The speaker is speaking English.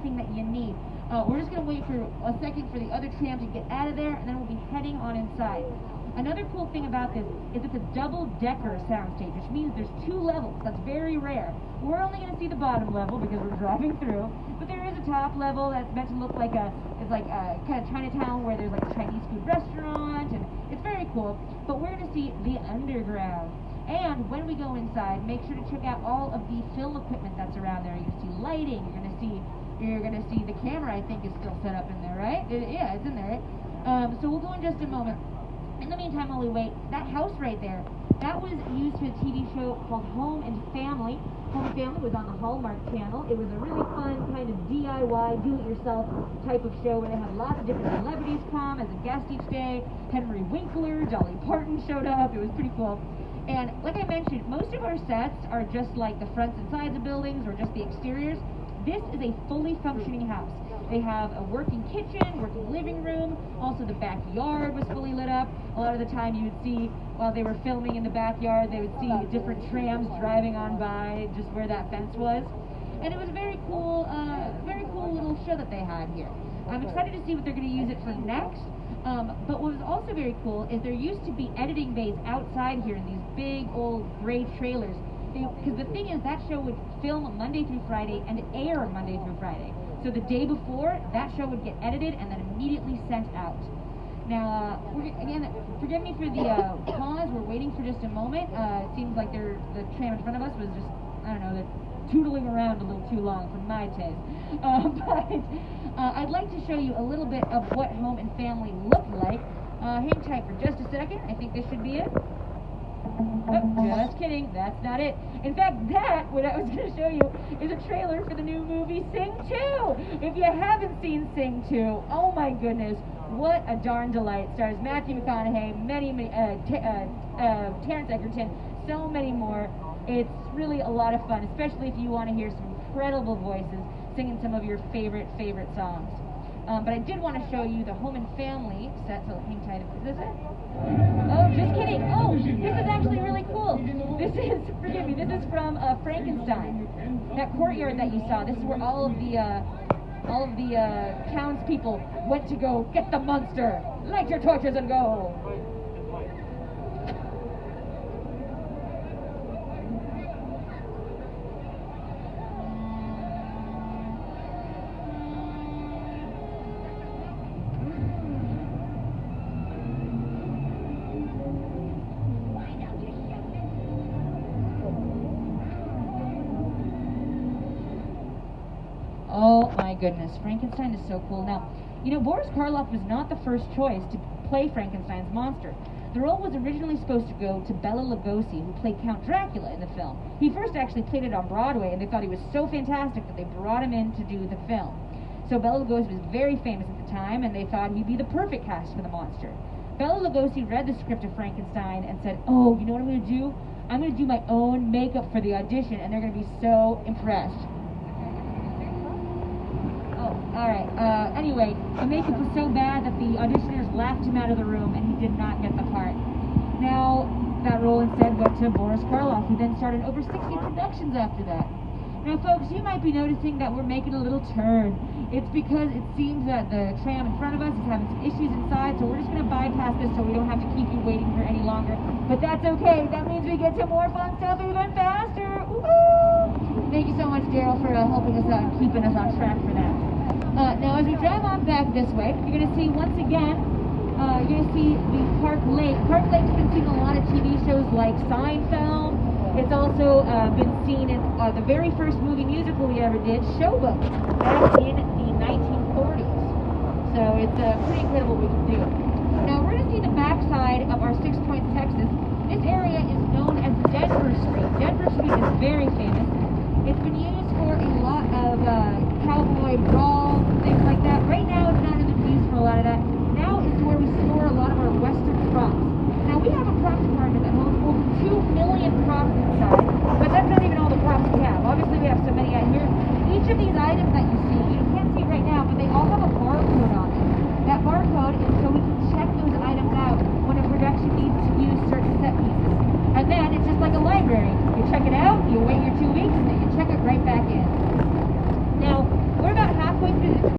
everything that you need. We're just going to wait for a second for the other tram to get out of there, and then we'll be heading on inside. Another cool thing about this is it's a double-decker soundstage, which means there's 2 levels. That's very rare. We're only going to see the bottom level because we're driving through, but there is a top level that's meant to look like it's like a kind of Chinatown where there's like a Chinese food restaurant, and it's very cool. But we're going to see the underground. And when we go inside, make sure to check out all of the film equipment that's around there. You can see lighting. You're gonna see the camera. I think is still set up in there, right? Yeah, it's in there. Right? So we'll go in just a moment. In the meantime, while we wait, that house right there, that was used for a TV show called Home and Family. Home and Family was on the Hallmark Channel. It was a really fun kind of DIY, do-it-yourself type of show where they had lots of different celebrities come as a guest each day. Henry Winkler, Dolly Parton showed up. It was pretty cool. And like I mentioned, most of our sets are just like the fronts and sides of buildings or just the exteriors. This is a fully functioning house. They have a working kitchen, working living room. Also, the backyard was fully lit up. A lot of the time, you would see while they were filming in the backyard, they would see different trams driving on by just where that fence was. And it was a very cool little show that they had here. I'm excited to see what they're going to use it for next. But what was also very cool is there used to be editing bays outside here in these big old gray trailers. Because the thing is, that show would film Monday through Friday and air Monday through Friday. So the day before, that show would get edited and then immediately sent out. Now, again, forgive me for the pause. We're waiting for just a moment. It seems like the tram in front of us was just, I don't know, they're tootling around a little too long for my taste. But I'd like to show you a little bit of what Home and Family looked like. Hang tight for just a second. I think this should be it. Oh, just kidding, that's not it. In fact, what I was going to show you, is a trailer for the new movie Sing 2. If you haven't seen Sing 2, oh my goodness, what a darn delight. Stars Matthew McConaughey, Terrence Egerton, so many more. It's really a lot of fun, especially if you want to hear some incredible voices singing some of your favorite songs. But I did want to show you the Home and Family set, so hang tight. Is this it? Oh, just kidding. Oh, this is actually really cool. This is from Frankenstein. That courtyard that you saw, this is where all of the townspeople went to go get the monster. Light your torches and go. Oh my goodness, Frankenstein is so cool. Now, Boris Karloff was not the first choice to play Frankenstein's monster. The role was originally supposed to go to Bela Lugosi, who played Count Dracula in the film. He first actually played it on Broadway, and they thought he was so fantastic that they brought him in to do the film. So Bela Lugosi was very famous at the time, and they thought he'd be the perfect cast for the monster. Bela Lugosi read the script of Frankenstein and said, "Oh, you know what I'm going to do? I'm going to do my own makeup for the audition," and they're going to be so impressed. Alright, anyway, the makeup was so bad that the auditioners laughed him out of the room and he did not get the part. Now, that role instead went to Boris Karloff, who then started over 60 productions after that. Now, folks, you might be noticing that we're making a little turn. It's because it seems that the tram in front of us is having some issues inside, so we're just going to bypass this so we don't have to keep you waiting for any longer. But that's okay. That means we get to more fun stuff even faster. Woo-hoo! Thank you so much, Daryl, for helping us out and keeping us on track for that. Now, as we drive on back this way, you're going to see, once again, you're going to see the Park Lake. Park Lake's been seen in a lot of TV shows like Seinfeld. It's also been seen in the very first movie musical we ever did, Showboat, back in the 1940s. So it's pretty incredible what we can do. Now, we're going to see the backside of our Six Points, Texas. This area is known as Denver Street. Denver Street is very famous. It's been used for a lot of cowboy brawls and things like that. Right now, it's not in the use for a lot of that. Now is where we store a lot of our Western crops. Now, we have a crop department that holds over 2 million crops inside, but that's not even all the crops we have. Obviously, we have so many out here. Each of these items that you see, you can't see right now, but they all have a barcode on them. That barcode is so we can check those items out when a production needs to use certain set pieces. And then it's just like a library. You check it out, you wait your 2 weeks, and then you check it right back in. Now, we're about halfway